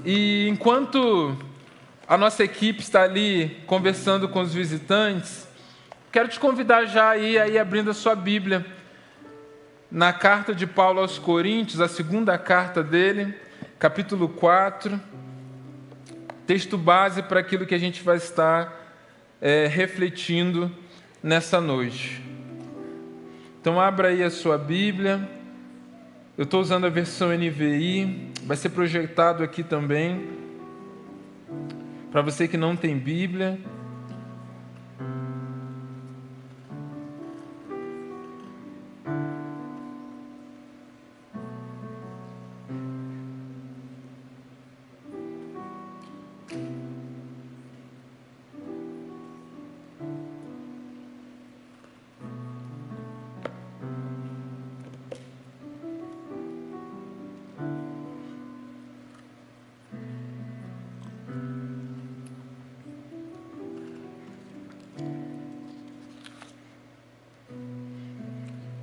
E enquanto a nossa equipe está ali conversando com os visitantes, quero te convidar já a ir aí abrindo a sua Bíblia na carta de Paulo aos Coríntios, a segunda carta dele, capítulo 4, texto base para aquilo que a gente vai estar refletindo nessa noite. Então abra aí a sua Bíblia. Eu estou usando a versão NVI, vai ser projetado aqui também, para você que não tem Bíblia.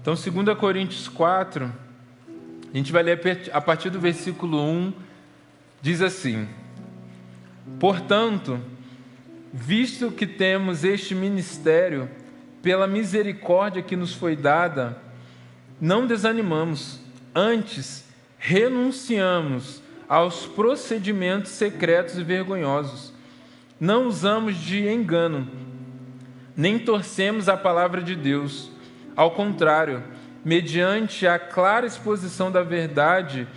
Então, 2 Coríntios 4, a gente vai ler a partir do versículo 1, diz assim: Portanto, visto que temos este ministério, pela misericórdia que nos foi dada, não desanimamos, antes renunciamos aos procedimentos secretos e vergonhosos. Não usamos de engano, nem torcemos a palavra de Deus. Ao contrário, mediante a clara exposição da verdade,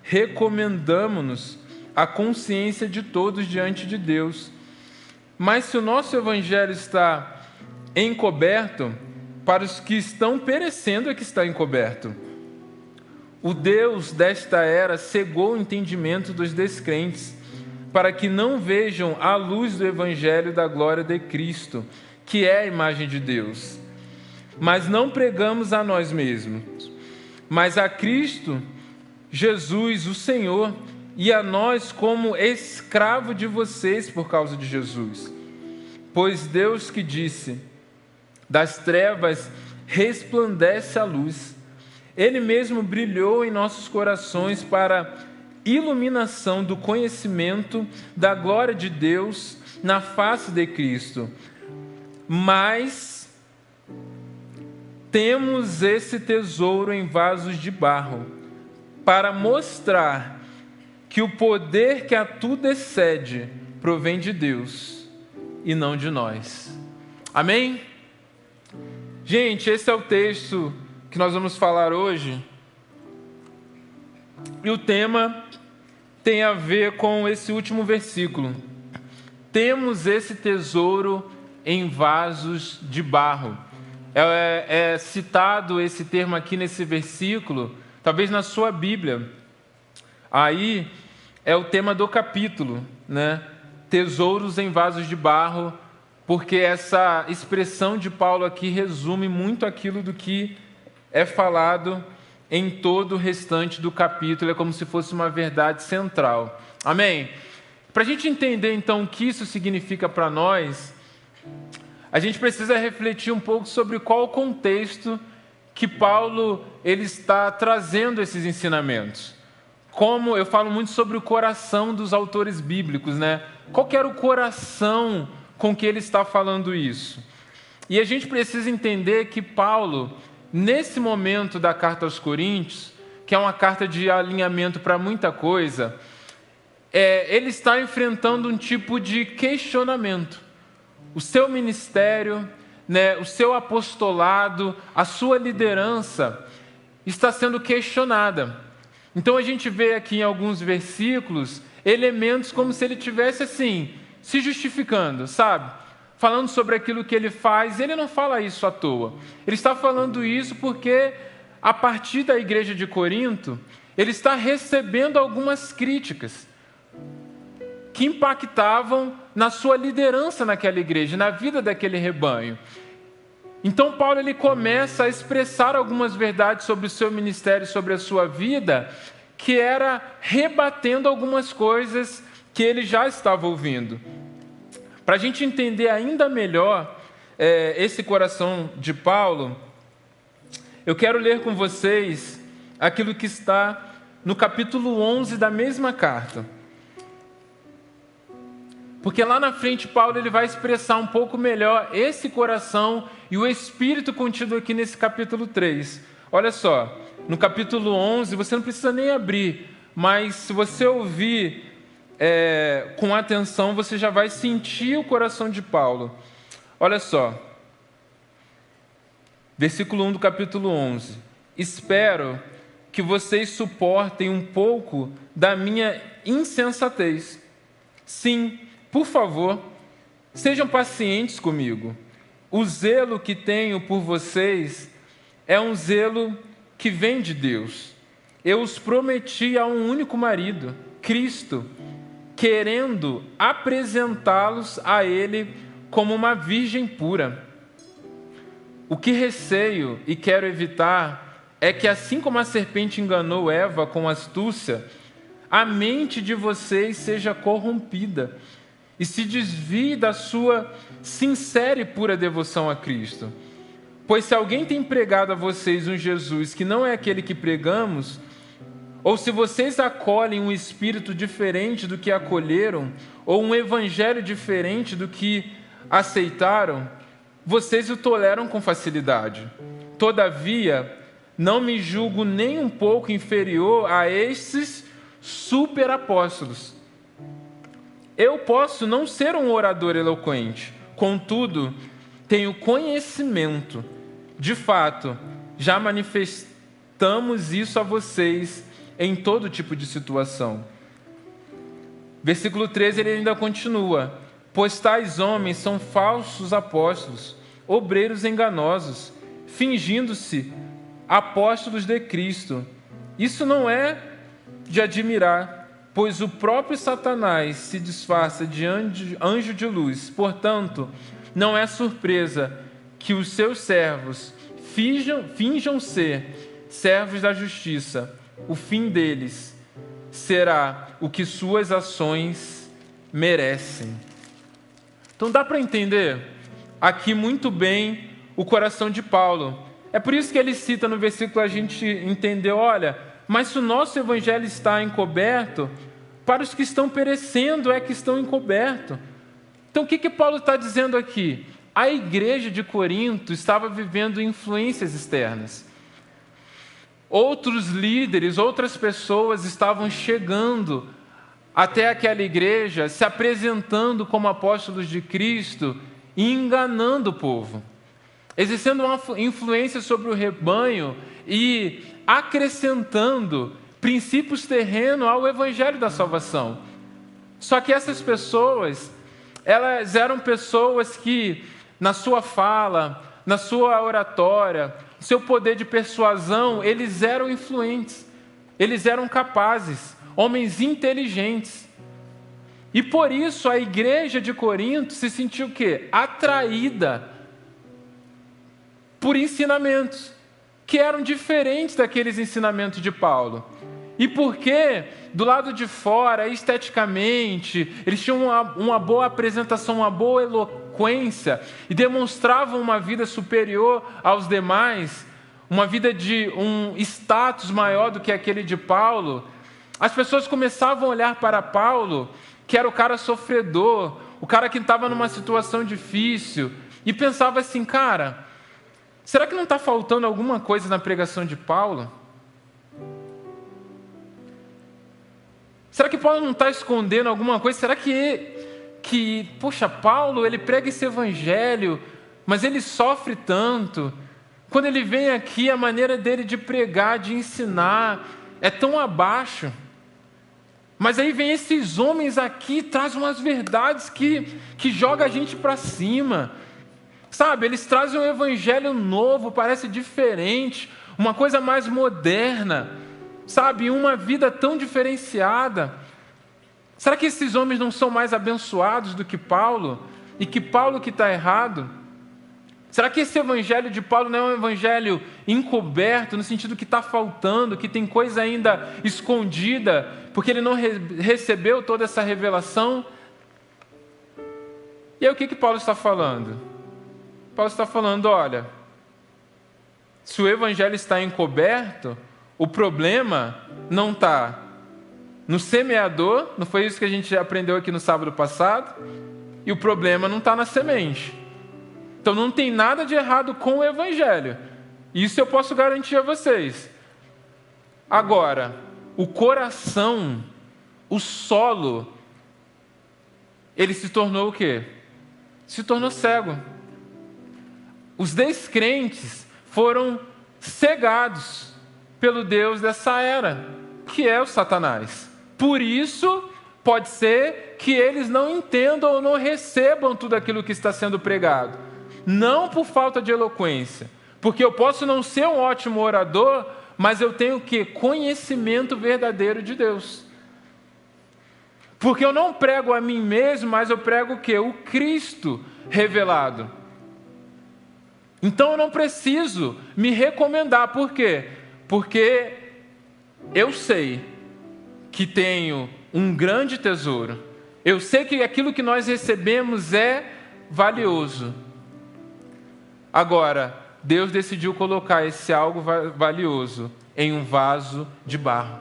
recomendamo-nos a consciência de todos diante de Deus. Mas se o nosso evangelho está encoberto, para os que estão perecendo é que está encoberto. O Deus desta era cegou o entendimento dos descrentes, para que não vejam a luz do evangelho da glória de Cristo, que é a imagem de Deus. Mas não pregamos a nós mesmos, mas a Cristo Jesus, o Senhor, e a nós como escravo de vocês por causa de Jesus. Pois Deus que disse, das trevas resplandece a luz, Ele mesmo brilhou em nossos corações para iluminação do conhecimento da glória de Deus na face de Cristo. Mas temos esse tesouro em vasos de barro, para mostrar que o poder que a tudo excede provém de Deus e não de nós. Amém? Gente, esse é o texto que nós vamos falar hoje. E o tema tem a ver com esse último versículo. Temos esse tesouro em vasos de barro. É citado esse termo aqui nesse versículo, talvez na sua Bíblia. Aí é o tema do capítulo, né? Tesouros em vasos de barro, porque essa expressão de Paulo aqui resume muito aquilo do que é falado em todo o restante do capítulo. É como se fosse uma verdade central. Amém? Para a gente entender então o que isso significa para nós, a gente precisa refletir um pouco sobre qual o contexto que Paulo ele está trazendo esses ensinamentos. Como eu falo muito sobre o coração dos autores bíblicos, né? Qual que era o coração com que ele está falando isso? E a gente precisa entender que Paulo, nesse momento da carta aos Coríntios, que é uma carta de alinhamento para muita coisa, ele está enfrentando um tipo de questionamento. O seu ministério, né, o seu apostolado, a sua liderança está sendo questionada. Então a gente vê aqui em alguns versículos elementos como se ele tivesse assim, se justificando, sabe? Falando sobre aquilo que ele faz. Ele não fala isso à toa. Ele está falando isso porque, a partir da igreja de Corinto, ele está recebendo algumas críticas que impactavam na sua liderança naquela igreja, na vida daquele rebanho. Então Paulo ele começa a expressar algumas verdades sobre o seu ministério, sobre a sua vida, que era rebatendo algumas coisas que ele já estava ouvindo. Para a gente entender ainda melhor esse coração de Paulo, eu quero ler com vocês aquilo que está no capítulo 11 da mesma carta. Porque lá na frente Paulo ele vai expressar um pouco melhor esse coração e o espírito contido aqui nesse capítulo 3. Olha só, no capítulo 11, você não precisa nem abrir, mas se você ouvir com atenção, você já vai sentir o coração de Paulo. Olha só, versículo 1 do capítulo 11. Espero que vocês suportem um pouco da minha insensatez. Sim, por favor, sejam pacientes comigo. O zelo que tenho por vocês é um zelo que vem de Deus. Eu os prometi a um único marido, Cristo, querendo apresentá-los a Ele como uma virgem pura. O que receio e quero evitar é que, assim como a serpente enganou Eva com astúcia, a mente de vocês seja corrompida e se desvie da sua sincera e pura devoção a Cristo. Pois se alguém tem pregado a vocês um Jesus que não é aquele que pregamos, ou se vocês acolhem um espírito diferente do que acolheram, ou um evangelho diferente do que aceitaram, vocês o toleram com facilidade. Todavia, não me julgo nem um pouco inferior a esses superapóstolos. Eu posso não ser um orador eloquente, contudo, tenho conhecimento. De fato, já manifestamos isso a vocês em todo tipo de situação. Versículo 13, ele ainda continua: pois tais homens são falsos apóstolos, obreiros enganosos, fingindo-se apóstolos de Cristo. Isso não é de admirar, pois o próprio Satanás se disfarça de anjo de luz. Portanto, não é surpresa que os seus servos finjam ser servos da justiça. O fim deles será o que suas ações merecem. Então dá para entender aqui muito bem o coração de Paulo. É por isso que ele cita no versículo, a gente entendeu, olha, mas se o nosso evangelho está encoberto, para os que estão perecendo é que estão encobertos. Então o que Paulo está dizendo aqui? A igreja de Corinto estava vivendo influências externas. Outros líderes, outras pessoas estavam chegando até aquela igreja, se apresentando como apóstolos de Cristo e enganando o povo, exercendo uma influência sobre o rebanho e acrescentando princípios terrenos ao evangelho da salvação. Só que essas pessoas, elas eram pessoas que, na sua fala, na sua oratória, no seu poder de persuasão, eles eram influentes, eles eram capazes, homens inteligentes. E por isso a igreja de Corinto se sentiu o quê? Atraída por ensinamentos que eram diferentes daqueles ensinamentos de Paulo. E porque, do lado de fora, esteticamente, eles tinham uma boa apresentação, uma boa eloquência, e demonstravam uma vida superior aos demais, uma vida de um status maior do que aquele de Paulo, as pessoas começavam a olhar para Paulo, que era o cara sofredor, o cara que estava numa situação difícil, e pensava assim, cara, será que não está faltando alguma coisa na pregação de Paulo? Será que Paulo não está escondendo alguma coisa? Será poxa, Paulo, ele prega esse evangelho, mas ele sofre tanto. Quando ele vem aqui, a maneira dele de pregar, de ensinar, é tão abaixo. Mas aí vem esses homens aqui e trazem umas verdades que jogam a gente para cima. Sabe, eles trazem um evangelho novo, parece diferente, uma coisa mais moderna. Sabe, uma vida tão diferenciada. Será que esses homens não são mais abençoados do que Paulo? E que Paulo que está errado? Será que esse evangelho de Paulo não é um evangelho encoberto, no sentido que está faltando, que tem coisa ainda escondida, porque ele não recebeu toda essa revelação? E aí o que Paulo está falando? Paulo está falando, olha, se o evangelho está encoberto, o problema não está no semeador, não foi isso que a gente aprendeu aqui no sábado passado? E o problema não está na semente. Então não tem nada de errado com o evangelho. Isso eu posso garantir a vocês. Agora, o coração, o solo, ele se tornou o quê? Se tornou cego. Os descrentes foram cegados pelo Deus dessa era, que é o Satanás. Por isso, pode ser que eles não entendam ou não recebam tudo aquilo que está sendo pregado. Não por falta de eloquência, porque eu posso não ser um ótimo orador, mas eu tenho o quê? Conhecimento verdadeiro de Deus. Porque eu não prego a mim mesmo, mas eu prego o quê? O Cristo revelado. Então eu não preciso me recomendar. Por quê? Porque eu sei que tenho um grande tesouro. Eu sei que aquilo que nós recebemos é valioso. Agora, Deus decidiu colocar esse algo valioso em um vaso de barro.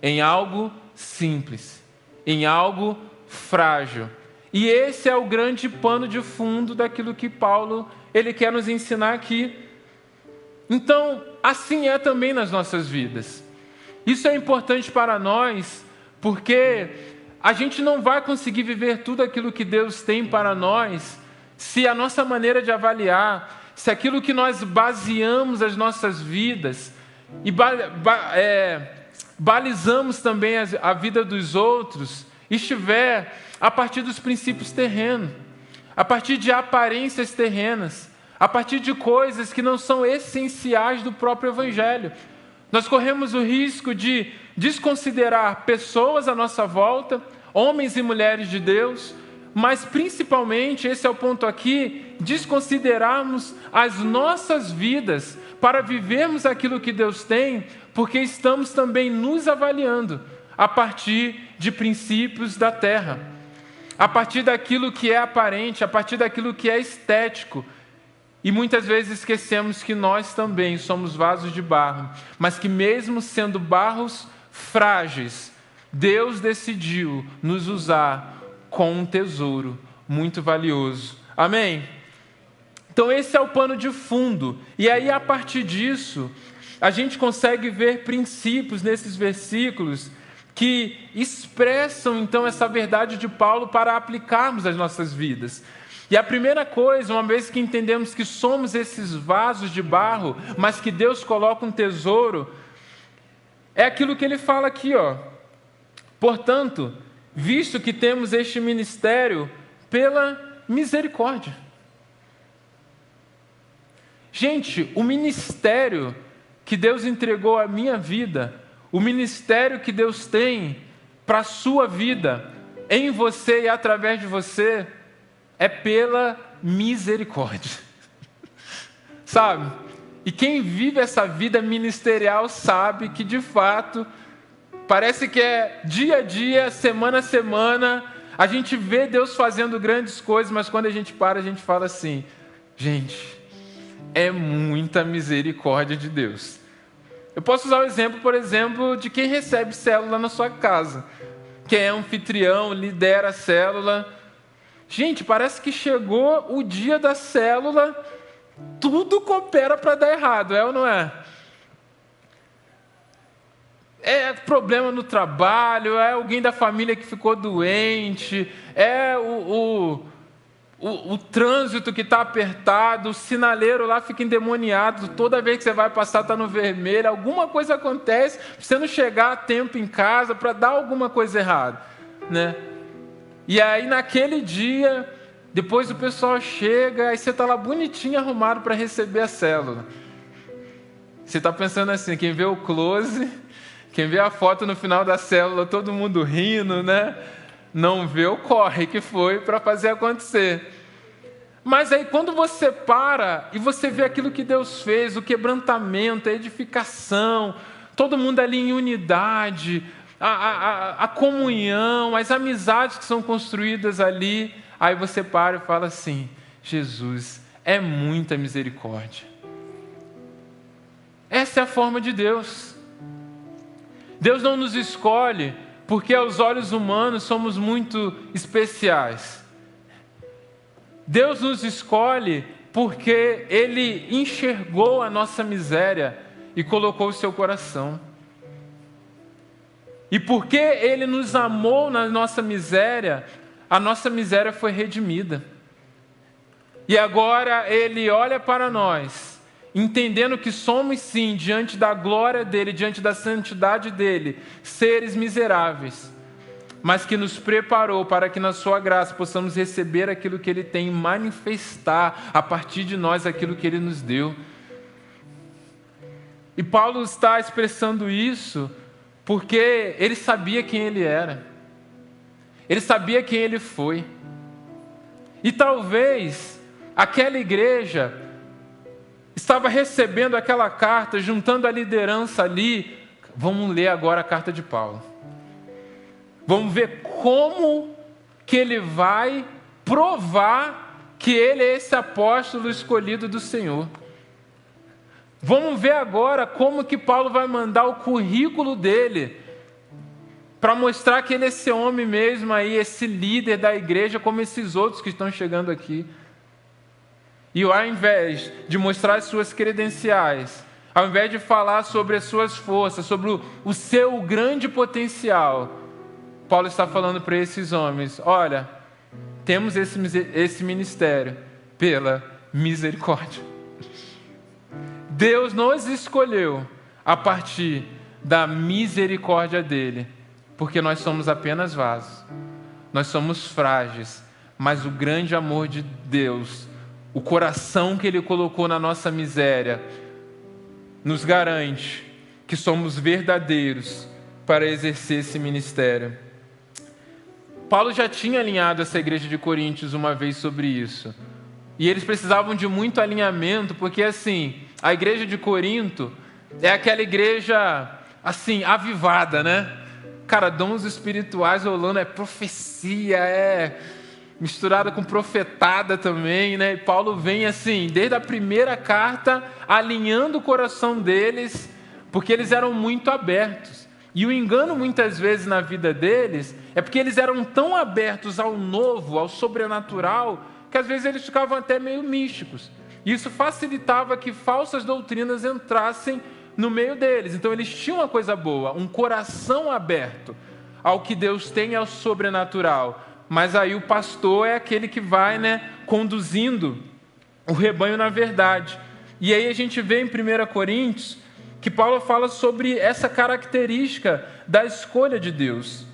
Em algo simples. Em algo frágil. E esse é o grande pano de fundo daquilo que Paulo ele quer nos ensinar aqui. Então, assim é também nas nossas vidas. Isso é importante para nós, porque a gente não vai conseguir viver tudo aquilo que Deus tem para nós, se a nossa maneira de avaliar, se aquilo que nós baseamos as nossas vidas, e balizamos também a vida dos outros, estiver a partir dos princípios terrenos, a partir de aparências terrenas, a partir de coisas que não são essenciais do próprio Evangelho. Nós corremos o risco de desconsiderar pessoas à nossa volta, homens e mulheres de Deus, mas principalmente, esse é o ponto aqui, desconsiderarmos as nossas vidas para vivermos aquilo que Deus tem, porque estamos também nos avaliando a partir de princípios da terra, a partir daquilo que é aparente, a partir daquilo que é estético. E muitas vezes esquecemos que nós também somos vasos de barro, mas que mesmo sendo barros frágeis, Deus decidiu nos usar com um tesouro muito valioso. Amém? Então esse é o pano de fundo. E aí a partir disso, a gente consegue ver princípios nesses versículos que expressam então essa verdade de Paulo para aplicarmos às nossas vidas. E a primeira coisa, uma vez que entendemos que somos esses vasos de barro, mas que Deus coloca um tesouro, é aquilo que ele fala aqui, ó. Portanto, visto que temos este ministério pela misericórdia. Gente, o ministério que Deus entregou à minha vida, o ministério que Deus tem para a sua vida, em você e através de você, é pela misericórdia. Sabe? E quem vive essa vida ministerial sabe que, de fato, parece que é dia a dia, semana a semana, a gente vê Deus fazendo grandes coisas, mas quando a gente para, a gente fala assim, gente, é muita misericórdia de Deus. Eu posso usar o exemplo, por exemplo, de quem recebe célula na sua casa. Quem é anfitrião, lidera a célula. Gente, parece que chegou o dia da célula, tudo coopera para dar errado, é ou não é? É problema no trabalho, é alguém da família que ficou doente, é o trânsito que está apertado, o sinaleiro lá fica endemoniado, toda vez que você vai passar está no vermelho, alguma coisa acontece, você não chegar a tempo em casa para dar alguma coisa errada, né? E aí naquele dia, depois o pessoal chega, aí você está lá bonitinho arrumado para receber a célula. Você está pensando assim, quem vê o close, quem vê a foto no final da célula, todo mundo rindo, né? Não vê o corre que foi para fazer acontecer. Mas aí quando você para e você vê aquilo que Deus fez, o quebrantamento, a edificação, todo mundo ali em unidade, a comunhão, as amizades que são construídas ali, aí você para e fala assim, Jesus, é muita misericórdia. Essa é a forma de Deus. Deus não nos escolhe porque aos olhos humanos somos muito especiais. Deus nos escolhe porque Ele enxergou a nossa miséria e colocou o seu coração. E porque Ele nos amou na nossa miséria, a nossa miséria foi redimida. E agora Ele olha para nós, entendendo que somos sim, diante da glória dEle, diante da santidade dEle, seres miseráveis, mas que nos preparou para que na sua graça possamos receber aquilo que Ele tem e manifestar a partir de nós aquilo que Ele nos deu. E Paulo está expressando isso porque ele sabia quem ele era. Ele sabia quem ele foi. E talvez aquela igreja estava recebendo aquela carta, juntando a liderança ali. Vamos ler agora a carta de Paulo. Vamos ver como que ele vai provar que ele é esse apóstolo escolhido do Senhor. Vamos ver agora como que Paulo vai mandar o currículo dele para mostrar que ele é esse homem mesmo aí, esse líder da igreja, como esses outros que estão chegando aqui. E ao invés de mostrar as suas credenciais, ao invés de falar sobre as suas forças, sobre o seu grande potencial, Paulo está falando para esses homens: olha, temos esse ministério pela misericórdia. Deus nos escolheu a partir da misericórdia dEle, porque nós somos apenas vasos, nós somos frágeis, mas o grande amor de Deus, o coração que Ele colocou na nossa miséria, nos garante que somos verdadeiros para exercer esse ministério. Paulo já tinha alinhado essa igreja de Coríntios uma vez sobre isso, e eles precisavam de muito alinhamento, porque assim, a igreja de Corinto é aquela igreja assim, avivada, né? Cara, dons espirituais rolando, é profecia, é misturada com profetada também, né? E Paulo vem assim, desde a primeira carta, alinhando o coração deles, porque eles eram muito abertos. E o engano muitas vezes na vida deles é porque eles eram tão abertos ao novo, ao sobrenatural, que às vezes eles ficavam até meio místicos. E isso facilitava que falsas doutrinas entrassem no meio deles. Então eles tinham uma coisa boa, um coração aberto ao que Deus tem, ao sobrenatural. Mas aí o pastor é aquele que vai, conduzindo o rebanho na verdade. E aí a gente vê em 1 Coríntios que Paulo fala sobre essa característica da escolha de Deus.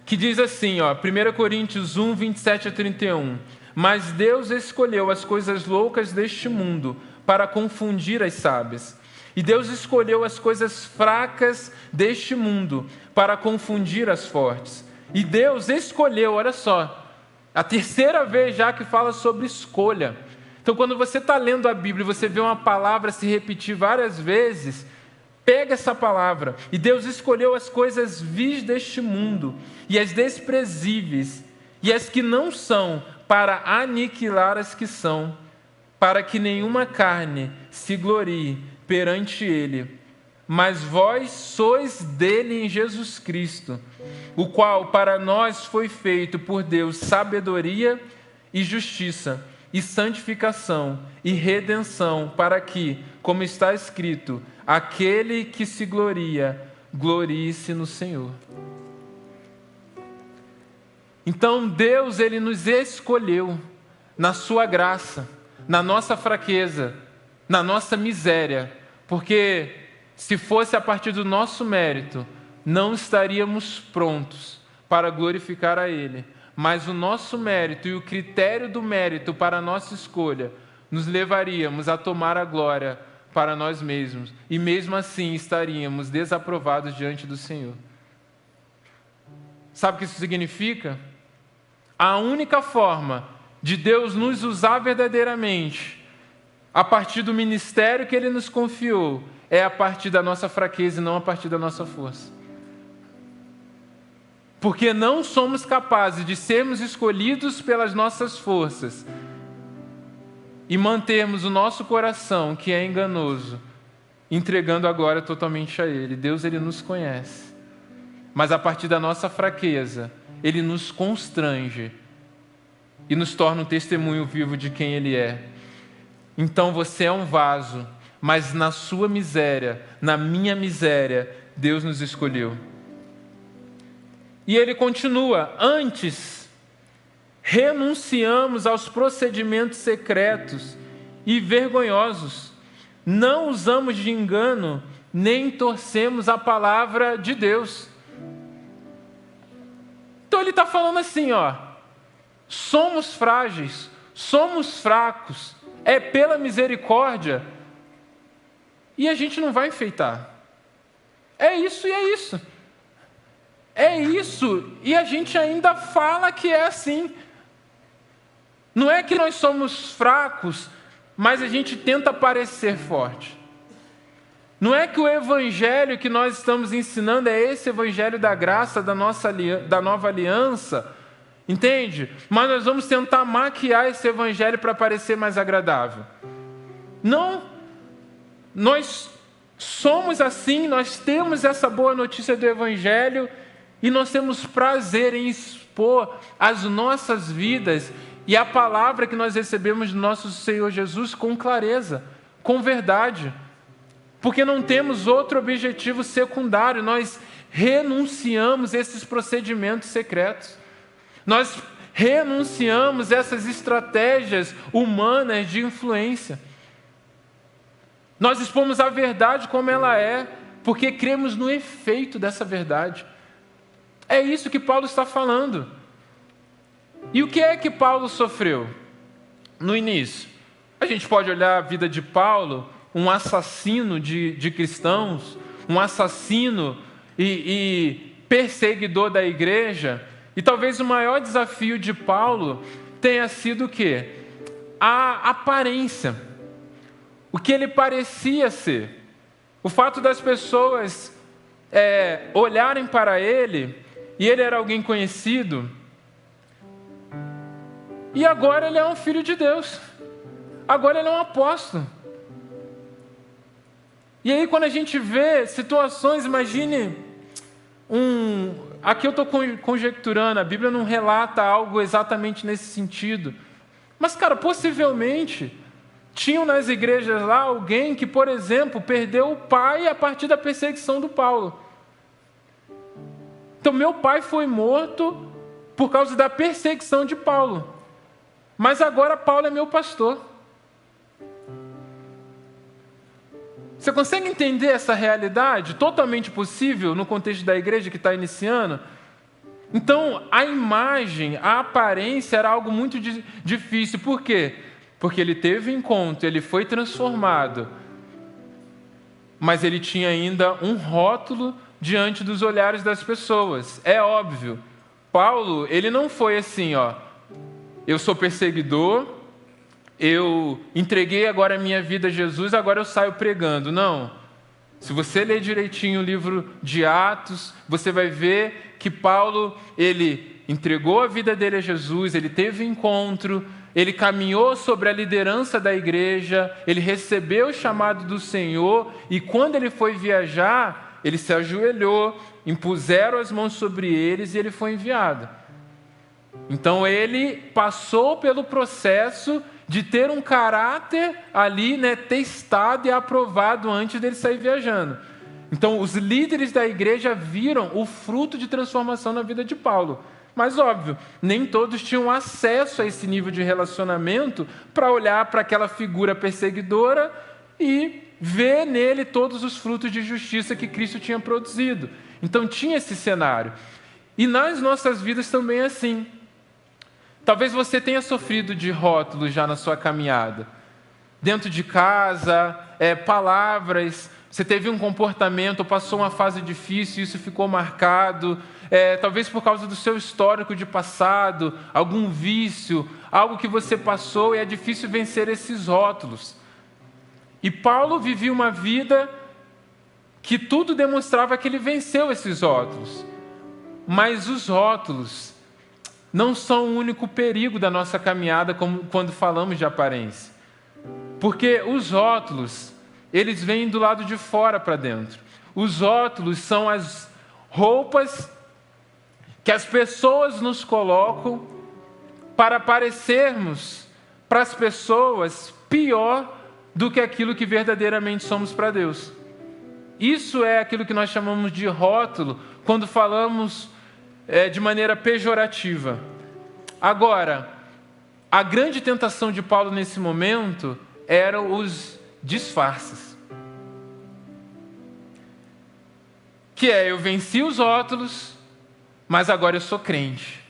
Que diz assim, 1 Coríntios 1, 27 a 31. Mas Deus escolheu as coisas loucas deste mundo para confundir as sábias. E Deus escolheu as coisas fracas deste mundo para confundir as fortes. E Deus escolheu, olha só, a terceira vez já que fala sobre escolha. Então, quando você está lendo a Bíblia e você vê uma palavra se repetir várias vezes, pega essa palavra. E Deus escolheu as coisas vis deste mundo e as desprezíveis e as que não são, para aniquilar as que são, para que nenhuma carne se glorie perante Ele. Mas vós sois dele em Jesus Cristo, o qual para nós foi feito por Deus sabedoria e justiça, e santificação e redenção, para que, como está escrito, aquele que se gloria, glorie-se no Senhor. Então Deus, Ele nos escolheu na sua graça, na nossa fraqueza, na nossa miséria, porque se fosse a partir do nosso mérito, não estaríamos prontos para glorificar a Ele. Mas o nosso mérito e o critério do mérito para a nossa escolha nos levaríamos a tomar a glória para nós mesmos. E mesmo assim estaríamos desaprovados diante do Senhor. Sabe o que isso significa? A única forma de Deus nos usar verdadeiramente, a partir do ministério que Ele nos confiou, é a partir da nossa fraqueza e não a partir da nossa força. Porque não somos capazes de sermos escolhidos pelas nossas forças e mantermos o nosso coração, que é enganoso, entregando a glória totalmente a Ele. Deus, Ele nos conhece. Mas a partir da nossa fraqueza, Ele nos constrange e nos torna um testemunho vivo de quem Ele é. Então você é um vaso, mas na sua miséria, na minha miséria, Deus nos escolheu. E ele continua: antes, renunciamos aos procedimentos secretos e vergonhosos, não usamos de engano, nem torcemos a palavra de Deus. Então ele está falando assim, somos frágeis, somos fracos, é pela misericórdia, e a gente não vai enfeitar. É isso e é isso. É isso, e a gente ainda fala que é assim. Não é que nós somos fracos, mas a gente tenta parecer forte. Não é que o evangelho que nós estamos ensinando é esse evangelho da graça da nova aliança, entende? Mas nós vamos tentar maquiar esse evangelho para parecer mais agradável. Não, nós somos assim, nós temos essa boa notícia do evangelho e nós temos prazer em expor as nossas vidas e a palavra que nós recebemos do nosso Senhor Jesus com clareza, com verdade. Porque não temos outro objetivo secundário, nós renunciamos esses procedimentos secretos. Nós renunciamos essas estratégias humanas de influência. Nós expomos a verdade como ela é, porque cremos no efeito dessa verdade. É isso que Paulo está falando. E o que é que Paulo sofreu no início? A gente pode olhar a vida de Paulo, um assassino de cristãos, um assassino e perseguidor da igreja, e talvez o maior desafio de Paulo tenha sido o quê? A aparência, o que ele parecia ser. O fato das pessoas olharem para ele, e ele era alguém conhecido, e agora ele é um filho de Deus, agora ele é um apóstolo. E aí quando a gente vê situações, imagine aqui eu estou conjecturando, a Bíblia não relata algo exatamente nesse sentido, mas cara, possivelmente tinham nas igrejas lá alguém que, por exemplo, perdeu o pai a partir da perseguição do Paulo. Então meu pai foi morto por causa da perseguição de Paulo, mas agora Paulo é meu pastor. Você consegue entender essa realidade totalmente possível no contexto da igreja que está iniciando? Então, a imagem, a aparência era algo muito difícil. Por quê? Porque ele teve encontro, ele foi transformado, mas ele tinha ainda um rótulo diante dos olhares das pessoas. É óbvio, Paulo, ele não foi assim, eu sou perseguidor, eu entreguei agora a minha vida a Jesus, agora eu saio pregando. Não. Se você ler direitinho o livro de Atos, você vai ver que Paulo, ele entregou a vida dele a Jesus, ele teve encontro, ele caminhou sobre a liderança da igreja, ele recebeu o chamado do Senhor, e quando ele foi viajar, ele se ajoelhou, impuseram as mãos sobre eles e ele foi enviado. Então ele passou pelo processo de ter um caráter ali, testado e aprovado antes dele sair viajando. Então os líderes da igreja viram o fruto de transformação na vida de Paulo. Mas óbvio, nem todos tinham acesso a esse nível de relacionamento para olhar para aquela figura perseguidora e ver nele todos os frutos de justiça que Cristo tinha produzido. Então tinha esse cenário. E nas nossas vidas também é assim. Talvez você tenha sofrido de rótulos já na sua caminhada. Dentro de casa, palavras, você teve um comportamento, passou uma fase difícil, isso ficou marcado. Talvez por causa do seu histórico de passado, algum vício, algo que você passou, e é difícil vencer esses rótulos. E Paulo vivia uma vida que tudo demonstrava que ele venceu esses rótulos. Mas os rótulos não são o único perigo da nossa caminhada quando falamos de aparência. Porque os rótulos, eles vêm do lado de fora para dentro. Os rótulos são as roupas que as pessoas nos colocam para parecermos para as pessoas pior do que aquilo que verdadeiramente somos para Deus. Isso é aquilo que nós chamamos de rótulo quando falamos de maneira pejorativa. Agora, a grande tentação de Paulo nesse momento eram os disfarces. Que é, eu venci os rótulos, mas agora eu sou crente.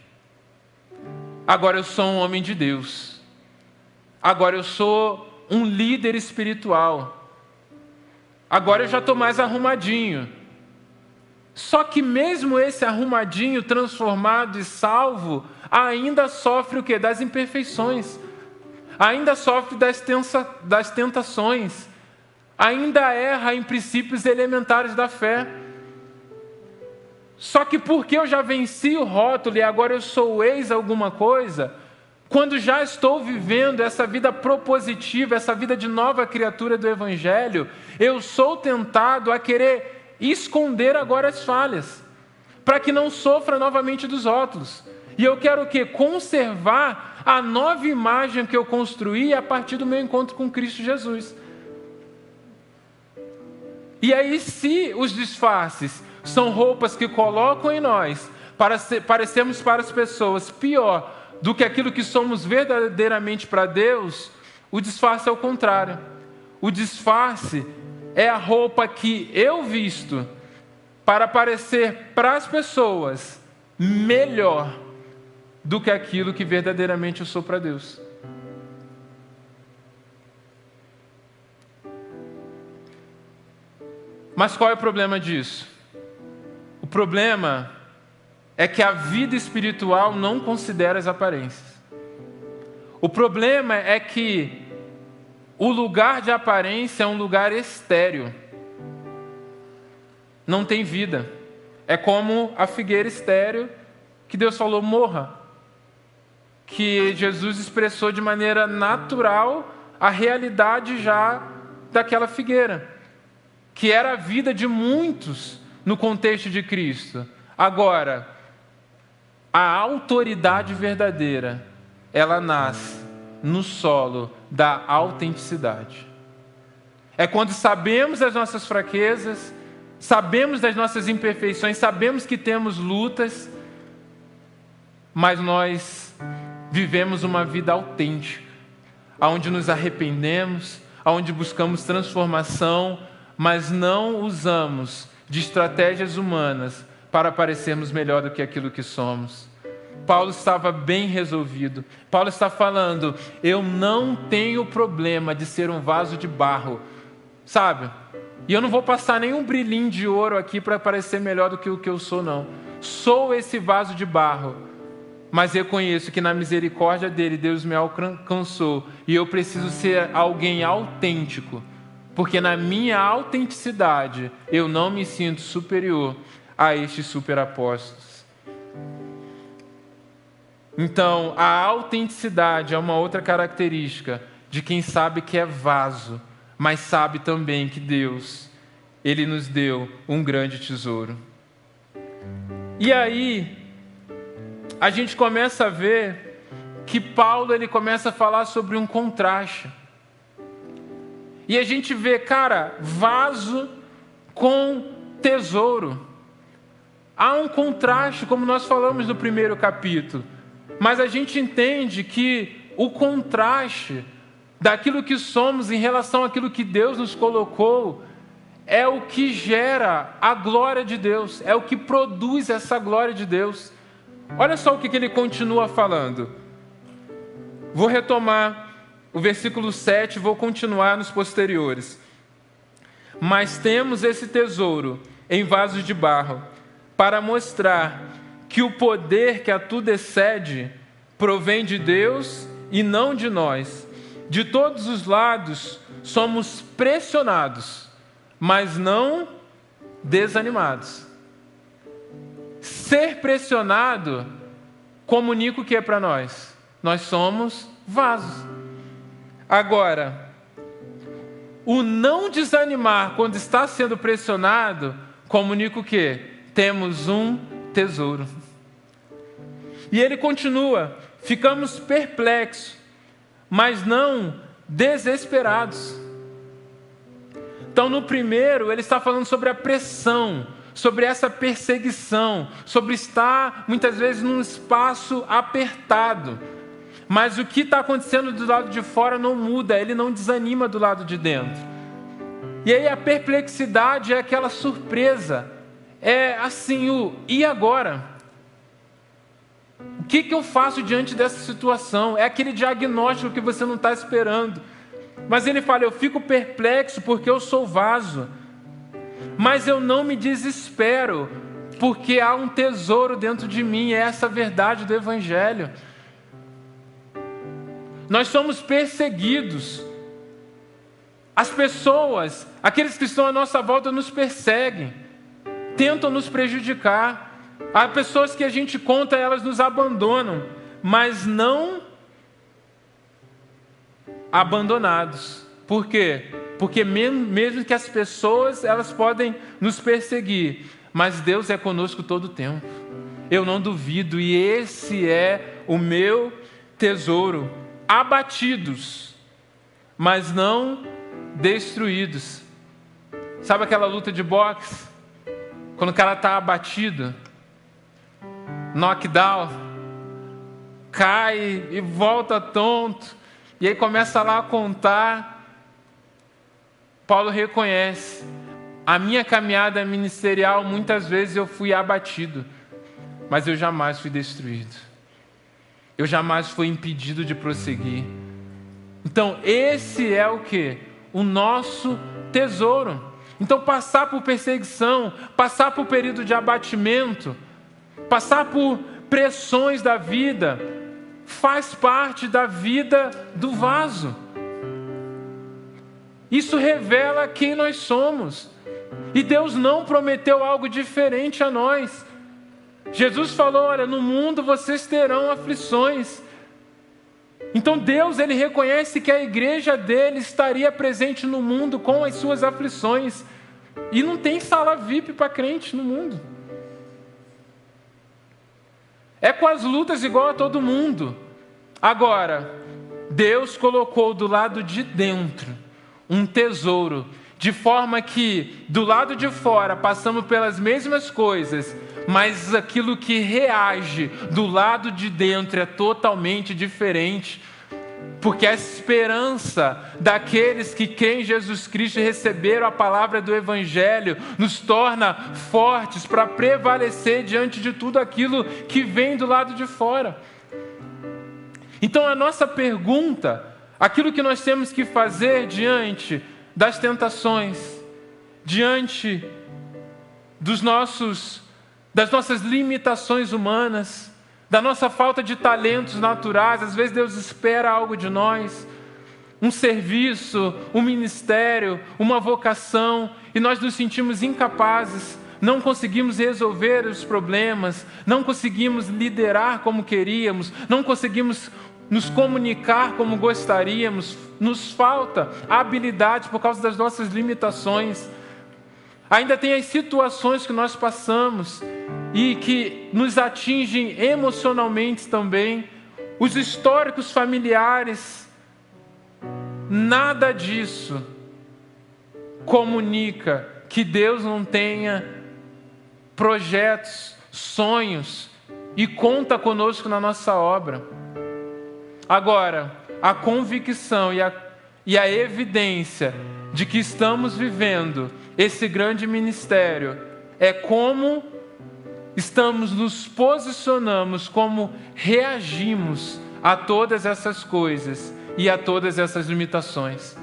Agora eu sou um homem de Deus. Agora eu sou um líder espiritual. Agora eu já estou mais arrumadinho. Só que mesmo esse arrumadinho, transformado e salvo, ainda sofre o quê? Das imperfeições. Ainda sofre das tentações. Ainda erra em princípios elementares da fé. Só que porque eu já venci o rótulo e agora eu sou ex alguma coisa, quando já estou vivendo essa vida propositiva, essa vida de nova criatura do Evangelho, eu sou tentado a querer esconder agora as falhas, para que não sofra novamente dos rótulos. E eu quero o quê? Conservar a nova imagem que eu construí a partir do meu encontro com Cristo Jesus. E aí, se os disfarces são roupas que colocam em nós para parecermos para as pessoas pior do que aquilo que somos verdadeiramente para Deus, o disfarce é o contrário. O disfarce é a roupa que eu visto para parecer para as pessoas melhor do que aquilo que verdadeiramente eu sou para Deus. Mas qual é o problema disso? O problema é que a vida espiritual não considera as aparências. O problema é que o lugar de aparência é um lugar estéril. Não tem vida. É como a figueira estéril que Deus falou, morra. Que Jesus expressou de maneira natural a realidade já daquela figueira. Que era a vida de muitos no contexto de Cristo. Agora, a autoridade verdadeira, ela nasce no solo da autenticidade. É quando sabemos das nossas fraquezas, sabemos das nossas imperfeições, sabemos que temos lutas, mas nós vivemos uma vida autêntica, onde nos arrependemos, onde buscamos transformação, mas não usamos de estratégias humanas para parecermos melhor do que aquilo que somos. Paulo estava bem resolvido. Paulo está falando, eu não tenho problema de ser um vaso de barro, sabe? E eu não vou passar nenhum brilhinho de ouro aqui para parecer melhor do que o que eu sou, não. Sou esse vaso de barro, mas reconheço que na misericórdia dele, Deus me alcançou e eu preciso ser alguém autêntico. Porque na minha autenticidade, eu não me sinto superior a estes superapóstolos. Então, a autenticidade é uma outra característica de quem sabe que é vaso, mas sabe também que Deus, Ele nos deu um grande tesouro. E aí, a gente começa a ver que Paulo ele começa a falar sobre um contraste. E a gente vê, cara, vaso com tesouro. Há um contraste, como nós falamos no primeiro capítulo. Mas a gente entende que o contraste daquilo que somos em relação àquilo que Deus nos colocou é o que gera a glória de Deus, é o que produz essa glória de Deus. Olha só o que ele continua falando. Vou retomar o versículo 7, vou continuar nos posteriores. Mas temos esse tesouro em vasos de barro, para mostrar que o poder que a tudo excede provém de Deus e não de nós. De todos os lados somos pressionados, mas não desanimados. Ser pressionado comunica o que é para nós? Nós somos vasos. Agora, o não desanimar quando está sendo pressionado comunica o quê? Temos um tesouro. E ele continua: ficamos perplexos, mas não desesperados. Então, no primeiro, ele está falando sobre a pressão, sobre essa perseguição, sobre estar, muitas vezes, num espaço apertado. Mas o que está acontecendo do lado de fora não muda, ele não desanima do lado de dentro. E aí a perplexidade é aquela surpresa, é assim, e agora? O que eu faço diante dessa situação? É aquele diagnóstico que você não está esperando. Mas ele fala: eu fico perplexo porque eu sou vaso, mas eu não me desespero, porque há um tesouro dentro de mim, é essa verdade do Evangelho. Nós somos perseguidos. As pessoas, aqueles que estão à nossa volta, nos perseguem, tentam nos prejudicar. Há pessoas que a gente conta, elas nos abandonam, mas não abandonados. Por quê? Porque mesmo que as pessoas, elas podem nos perseguir, mas Deus é conosco todo o tempo. Eu não duvido, e esse é o meu tesouro. Abatidos, mas não destruídos. Sabe aquela luta de boxe? Quando o cara está abatido, knockdown, cai e volta tonto, e aí começa lá a contar. Paulo reconhece: a minha caminhada ministerial, muitas vezes eu fui abatido, mas eu jamais fui destruído. Eu jamais fui impedido de prosseguir. Então, esse é o quê? O nosso tesouro. Então, passar por perseguição, passar por período de abatimento, passar por pressões da vida, faz parte da vida do vaso. Isso revela quem nós somos. E Deus não prometeu algo diferente a nós. Jesus falou: olha, no mundo vocês terão aflições. Então Deus, ele reconhece que a igreja dele estaria presente no mundo com as suas aflições. E não tem sala VIP para crente no mundo. É com as lutas igual a todo mundo. Agora, Deus colocou do lado de dentro um tesouro, de forma que do lado de fora passamos pelas mesmas coisas, mas aquilo que reage do lado de dentro é totalmente diferente. Porque a esperança daqueles que creem em Jesus Cristo e receberam a palavra do Evangelho nos torna fortes para prevalecer diante de tudo aquilo que vem do lado de fora. Então a nossa pergunta, aquilo que nós temos que fazer diante das tentações, diante das nossas limitações humanas, da nossa falta de talentos naturais. Às vezes Deus espera algo de nós, um serviço, um ministério, uma vocação, e nós nos sentimos incapazes, não conseguimos resolver os problemas, não conseguimos liderar como queríamos, não conseguimos nos comunicar como gostaríamos, nos falta a habilidade por causa das nossas limitações. Ainda tem as situações que nós passamos e que nos atingem emocionalmente também, os históricos familiares. Nada disso comunica que Deus não tenha projetos, sonhos e conta conosco na nossa obra. Agora, a convicção e a evidência de que estamos vivendo esse grande ministério é como nos posicionamos, como reagimos a todas essas coisas e a todas essas limitações.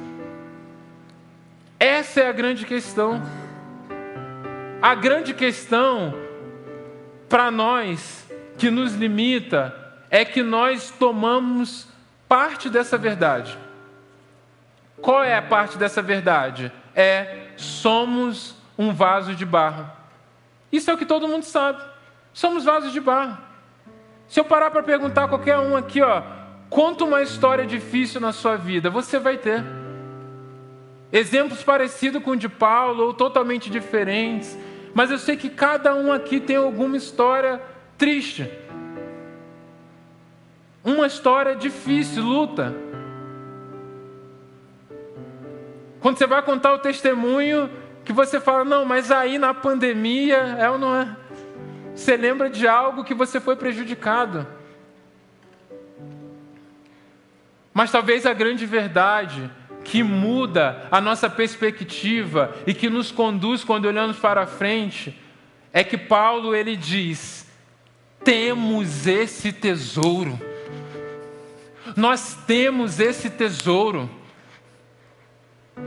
Essa é a grande questão. A grande questão para nós que nos limita é que nós tomamos parte dessa verdade. Qual é a parte dessa verdade? Somos um vaso de barro. Isso é o que todo mundo sabe. Somos vasos de barro. Se eu parar para perguntar a qualquer um aqui, conta uma história difícil na sua vida, você vai ter. exemplos parecidos com o de Paulo ou totalmente diferentes, mas eu sei que cada um aqui tem alguma história triste, uma história difícil, luta. Quando você vai contar o testemunho, que você fala, não, mas aí na pandemia, é ou não é? Você lembra de algo que você foi prejudicado. Mas talvez a grande verdade que muda a nossa perspectiva e que nos conduz quando olhamos para frente é que Paulo, ele diz, temos esse tesouro. Nós temos esse tesouro.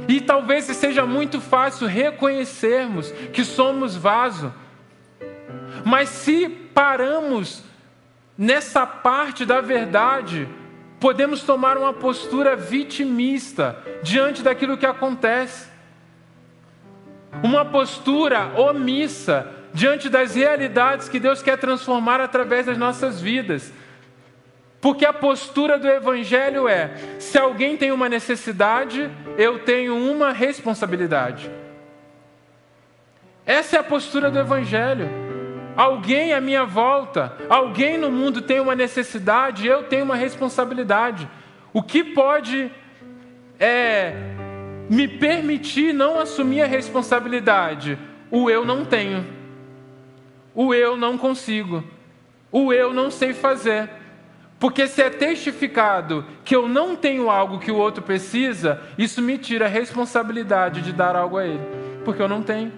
E talvez seja muito fácil reconhecermos que somos vaso. Mas se paramos nessa parte da verdade, podemos tomar uma postura vitimista diante daquilo que acontece. Uma postura omissa diante das realidades que Deus quer transformar através das nossas vidas. Porque a postura do Evangelho é, se alguém tem uma necessidade, eu tenho uma responsabilidade. Essa é a postura do Evangelho. Alguém à minha volta, alguém no mundo tem uma necessidade, eu tenho uma responsabilidade. O que pode me permitir não assumir a responsabilidade? O eu não tenho. O eu não consigo. O eu não sei fazer. Porque se é testificado que eu não tenho algo que o outro precisa, isso me tira a responsabilidade de dar algo a ele. Porque eu não tenho.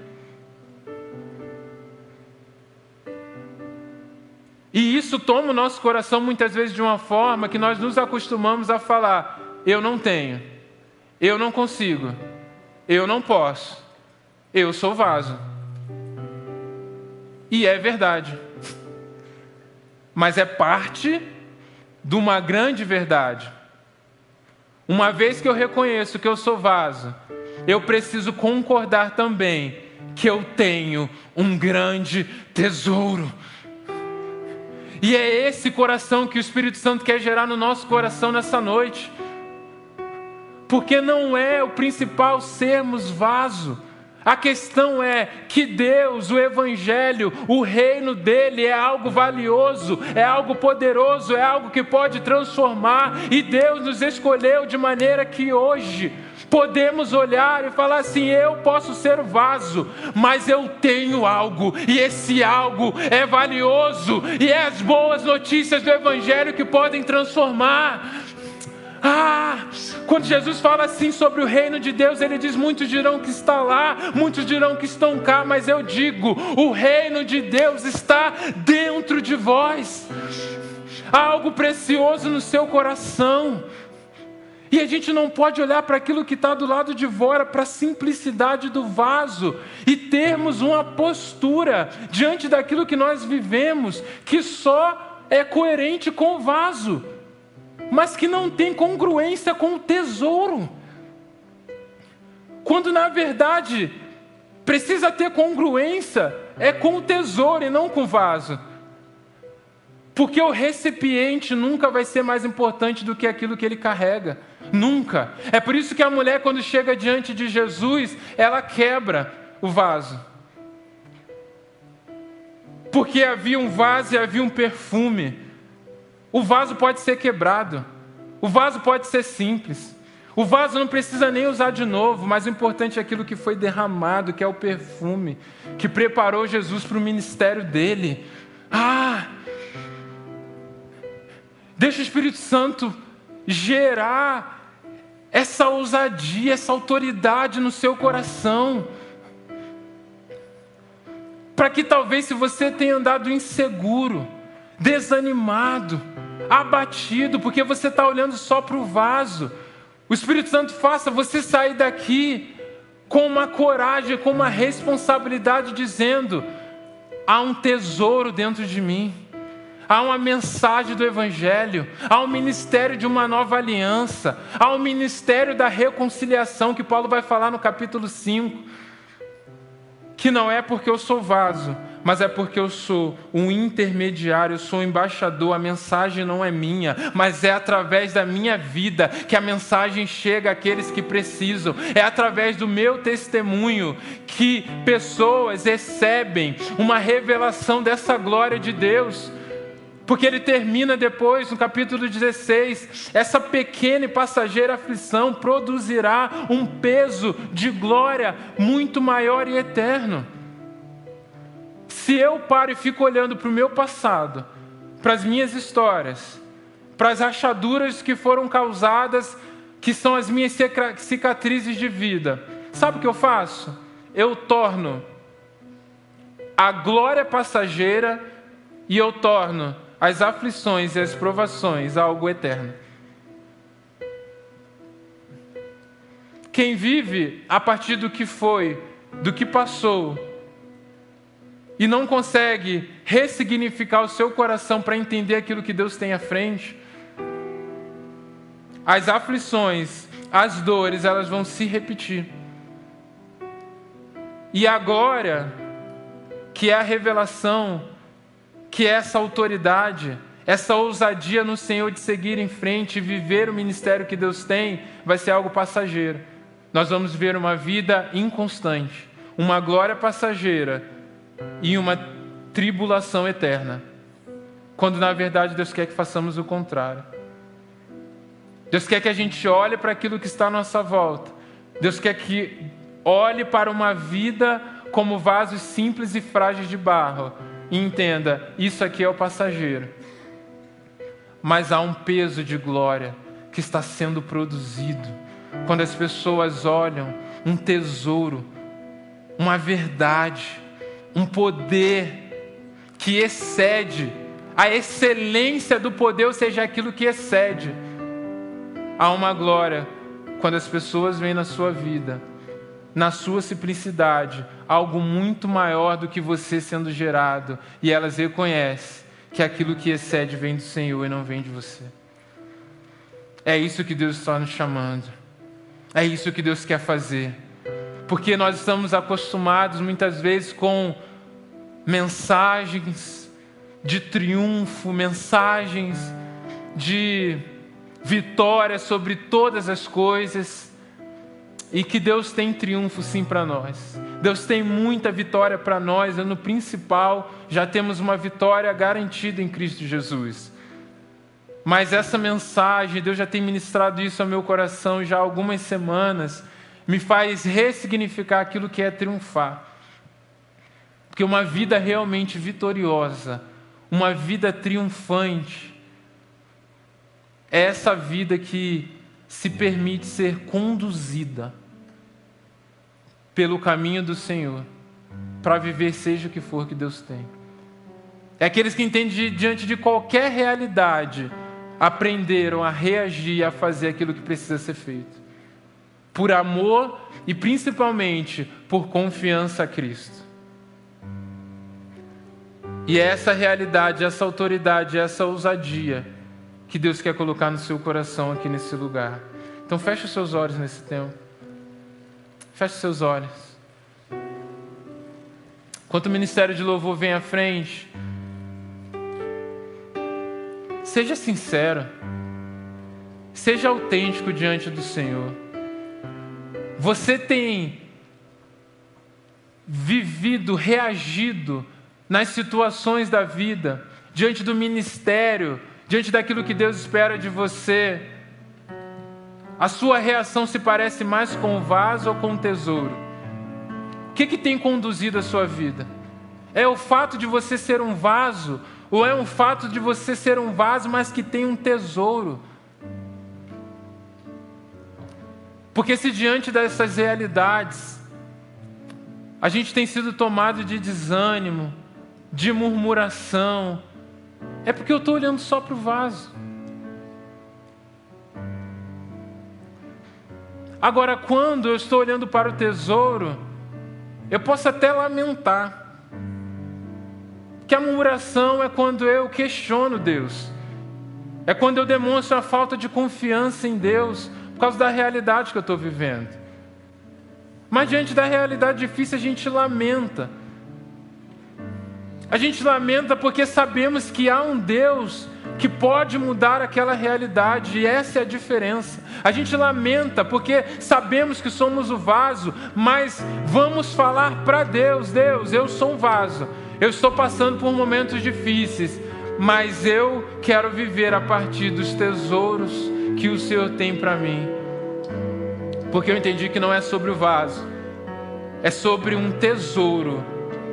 E isso toma o nosso coração muitas vezes de uma forma que nós nos acostumamos a falar, eu não tenho, eu não consigo, eu não posso, eu sou vaso. E é verdade. Mas é parte de uma grande verdade. Uma vez que eu reconheço que eu sou vaso, eu preciso concordar também que eu tenho um grande tesouro. E é esse coração que o Espírito Santo quer gerar no nosso coração nessa noite. Porque não é o principal sermos vaso. A questão é que Deus, o Evangelho, o reino dele é algo valioso, é algo poderoso, é algo que pode transformar. E Deus nos escolheu de maneira que hoje podemos olhar e falar assim, eu posso ser o vaso, mas eu tenho algo, e esse algo é valioso, e é as boas notícias do Evangelho que podem transformar. Quando Jesus fala assim sobre o reino de Deus, ele diz, muitos dirão que está lá, muitos dirão que estão cá, mas eu digo, o reino de Deus está dentro de vós. Há algo precioso no seu coração. E a gente não pode olhar para aquilo que está do lado de fora, para a simplicidade do vaso, e termos uma postura diante daquilo que nós vivemos, que só é coerente com o vaso, mas que não tem congruência com o tesouro. Quando na verdade precisa ter congruência é com o tesouro e não com o vaso. Porque o recipiente nunca vai ser mais importante do que aquilo que ele carrega. Nunca. É por isso que a mulher, quando chega diante de Jesus, ela quebra o vaso. Porque havia um vaso e havia um perfume. O vaso pode ser quebrado. O vaso pode ser simples. O vaso não precisa nem usar de novo, mas o importante é aquilo que foi derramado, que é o perfume, que preparou Jesus para o ministério dele. Deixa o Espírito Santo gerar essa ousadia, essa autoridade no seu coração. Para que talvez, se você tenha andado inseguro, desanimado, abatido, porque você está olhando só para o vaso, o Espírito Santo faça você sair daqui com uma coragem, com uma responsabilidade, dizendo, há um tesouro dentro de mim. Há uma mensagem do Evangelho, há um ministério de uma nova aliança, há um ministério da reconciliação, que Paulo vai falar no capítulo 5, que não é porque eu sou vaso, mas é porque eu sou um intermediário, eu sou um embaixador. A mensagem não é minha, mas é através da minha vida que a mensagem chega àqueles que precisam. É através do meu testemunho que pessoas recebem uma revelação dessa glória de Deus. Porque ele termina depois, no capítulo 16, essa pequena e passageira aflição produzirá um peso de glória muito maior e eterno. Se eu paro e fico olhando para o meu passado, para as minhas histórias, para as rachaduras que foram causadas, que são as minhas cicatrizes de vida, sabe o que eu faço? Eu torno a glória passageira e eu torno as aflições e as provações algo eterno. Quem vive a partir do que foi, do que passou, e não consegue ressignificar o seu coração para entender aquilo que Deus tem à frente, as aflições, as dores, elas vão se repetir. E a glória, que é a revelação, que é essa autoridade, essa ousadia no Senhor de seguir em frente e viver o ministério que Deus tem, vai ser algo passageiro. Nós vamos ver uma vida inconstante, uma glória passageira e uma tribulação eterna. Quando na verdade Deus quer que façamos o contrário. Deus quer que a gente olhe para aquilo que está à nossa volta. Deus quer que olhe para uma vida como vasos simples e frágeis de barro. E entenda, isso aqui é o passageiro. Mas há um peso de glória que está sendo produzido. Quando as pessoas olham um tesouro, uma verdade, um poder que excede, a excelência do poder, ou seja, aquilo que excede. Há uma glória quando as pessoas veem na sua vida, na sua simplicidade, algo muito maior do que você sendo gerado, e elas reconhecem que aquilo que excede vem do Senhor e não vem de você. É isso que Deus está nos chamando, é isso que Deus quer fazer, porque nós estamos acostumados muitas vezes com mensagens de triunfo, mensagens de vitória sobre todas as coisas, e que Deus tem triunfo sim para nós. Deus tem muita vitória para nós, e no principal já temos uma vitória garantida em Cristo Jesus. Mas essa mensagem, Deus já tem ministrado isso ao meu coração já há algumas semanas, me faz ressignificar aquilo que é triunfar. Porque uma vida realmente vitoriosa, uma vida triunfante, é essa vida que se permite ser conduzida pelo caminho do Senhor, para viver seja o que for que Deus tem. É aqueles que entendem diante de qualquer realidade, aprenderam a reagir, a fazer aquilo que precisa ser feito. Por amor e principalmente por confiança a Cristo. E é essa realidade, essa autoridade, essa ousadia que Deus quer colocar no seu coração aqui nesse lugar. Então feche os seus olhos nesse tempo. Feche os seus olhos. Enquanto o ministério de louvor vem à frente, seja sincero. Seja autêntico diante do Senhor. Você tem vivido, reagido nas situações da vida, diante do ministério, diante daquilo que Deus espera de você, a sua reação se parece mais com o vaso ou com o tesouro? O que tem conduzido a sua vida? É o fato de você ser um vaso, ou é um fato de você ser um vaso, mas que tem um tesouro? Porque se diante dessas realidades, a gente tem sido tomado de desânimo, de murmuração, é porque eu estou olhando só para o vaso. Agora, quando eu estou olhando para o tesouro, eu posso até lamentar. Que a murmuração é quando eu questiono Deus. É quando eu demonstro a falta de confiança em Deus, por causa da realidade que eu estou vivendo. Mas diante da realidade difícil, a gente lamenta. A gente lamenta porque sabemos que há um Deus que pode mudar aquela realidade, e essa é a diferença. A gente lamenta porque sabemos que somos o vaso, mas vamos falar para Deus: Deus, eu sou um vaso, eu estou passando por momentos difíceis, mas eu quero viver a partir dos tesouros que o Senhor tem para mim. Porque eu entendi que não é sobre o vaso, é sobre um tesouro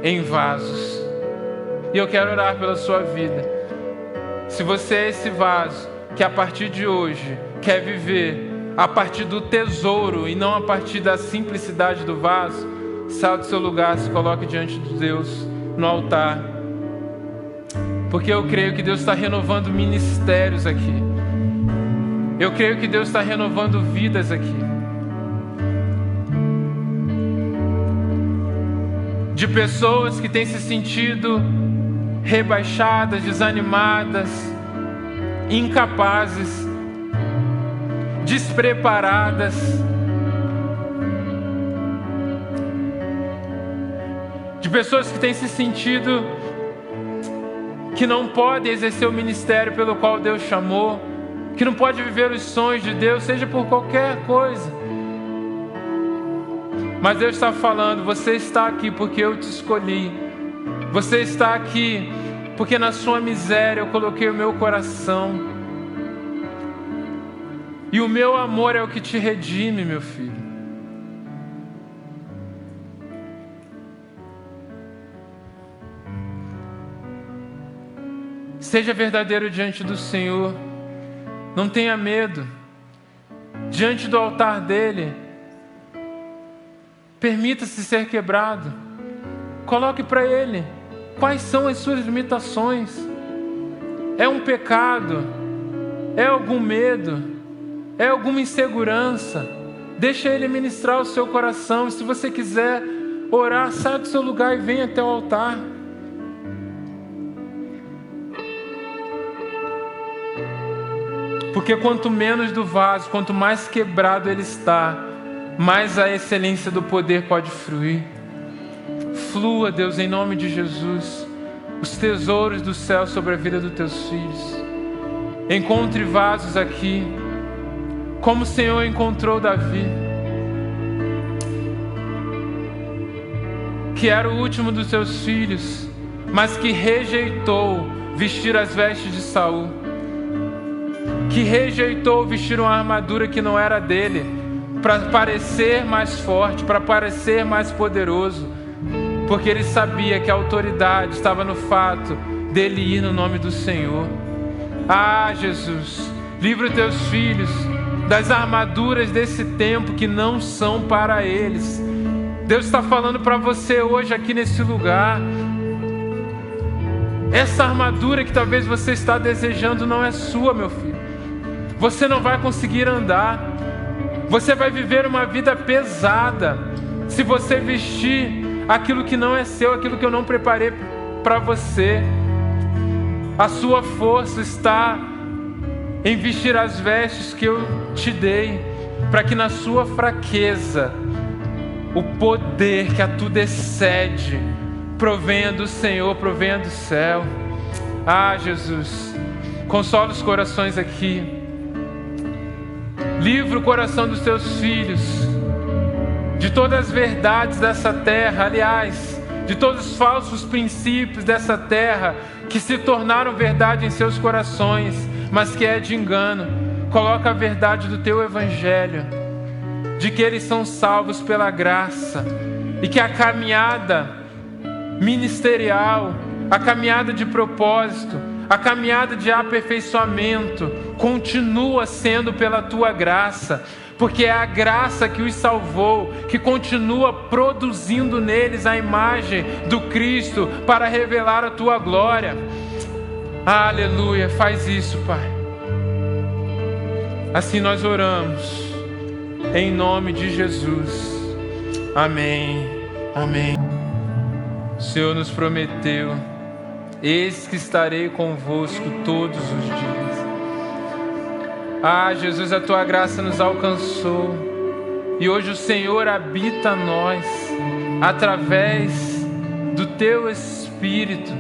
em vasos. E eu quero orar pela sua vida. Se você é esse vaso que a partir de hoje quer viver a partir do tesouro e não a partir da simplicidade do vaso, saia do seu lugar, se coloque diante de Deus no altar. Porque eu creio que Deus está renovando ministérios aqui. Eu creio que Deus está renovando vidas aqui. De pessoas que têm se sentido rebaixadas, desanimadas, incapazes, despreparadas. De pessoas que têm se sentido que não podem exercer o ministério pelo qual Deus chamou, que não pode viver os sonhos de Deus, seja por qualquer coisa. Mas Deus está falando: você está aqui porque eu te escolhi. Você está aqui porque na sua miséria eu coloquei o meu coração. E o meu amor é o que te redime, meu filho. Seja verdadeiro diante do Senhor. Não tenha medo. Diante do altar dele, permita-se ser quebrado. Coloque para ele quais são as suas limitações. É um pecado? É algum medo? É alguma insegurança? Deixa ele ministrar o seu coração. E se você quiser orar, saia do seu lugar e venha até o altar. Porque quanto menos do vaso, quanto mais quebrado ele está, mais a excelência do poder pode fluir. Flua, Deus, em nome de Jesus, os tesouros do céu sobre a vida dos teus filhos. Encontre vasos aqui, como o Senhor encontrou Davi, que era o último dos seus filhos, mas que rejeitou vestir as vestes de Saul, que rejeitou vestir uma armadura que não era dele, para parecer mais forte, para parecer mais poderoso, porque ele sabia que a autoridade estava no fato dele ir no nome do Senhor. Ah, Jesus, livra os teus filhos das armaduras desse tempo que não são para eles. Deus está falando para você hoje aqui nesse lugar. Essa armadura que talvez você está desejando não é sua, meu filho. Você não vai conseguir andar. Você vai viver uma vida pesada se você vestir aquilo que não é seu, aquilo que eu não preparei para você. A sua força está em vestir as vestes que eu te dei, para que na sua fraqueza o poder que a tudo excede provenha do Senhor, provenha do céu. Ah, Jesus, consola os corações aqui. Livra o coração dos teus filhos de todas as verdades dessa terra, aliás, de todos os falsos princípios dessa terra que se tornaram verdade em seus corações, mas que é de engano. Coloca a verdade do teu evangelho, de que eles são salvos pela graça, e que a caminhada ministerial, a caminhada de propósito, a caminhada de aperfeiçoamento continua sendo pela tua graça, porque é a graça que os salvou, que continua produzindo neles a imagem do Cristo para revelar a tua glória. Aleluia, faz isso, Pai. Assim nós oramos, em nome de Jesus. Amém, amém. O Senhor nos prometeu: eis que estarei convosco todos os dias. Ah, Jesus, a tua graça nos alcançou, e hoje o Senhor habita nós, através do teu Espírito. Espírito.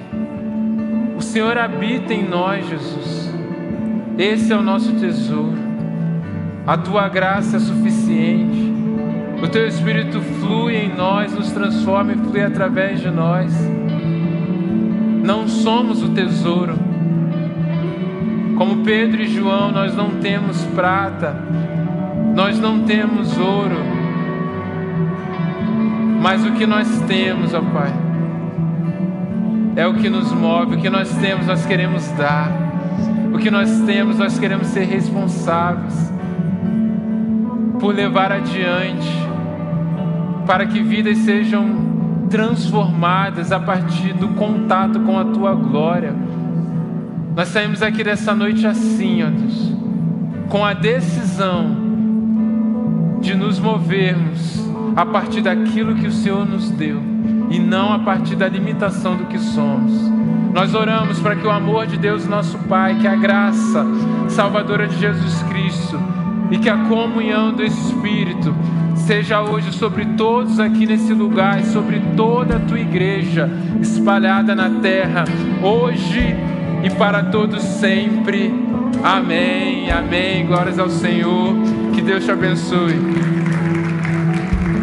O Senhor habita em nós, Jesus. Esse é o nosso tesouro. A Tua graça é suficiente. O Teu Espírito flui em nós, nos transforma e flui através de nós. Não somos o tesouro. Como Pedro e João, nós não temos prata, nós não temos ouro, mas o que nós temos, ó Pai, é o que nos move. O que nós temos, nós queremos dar. O que nós temos, nós queremos ser responsáveis por levar adiante, para que vidas sejam transformadas a partir do contato com a Tua glória. Nós saímos aqui dessa noite assim, ó Deus, com a decisão de nos movermos a partir daquilo que o Senhor nos deu e não a partir da limitação do que somos. Nós oramos para que o amor de Deus, nosso Pai, que a graça salvadora de Jesus Cristo e que a comunhão do Espírito seja hoje sobre todos aqui nesse lugar e sobre toda a Tua igreja espalhada na terra, hoje e para todos sempre. Amém, amém. Glórias ao Senhor. Que Deus te abençoe.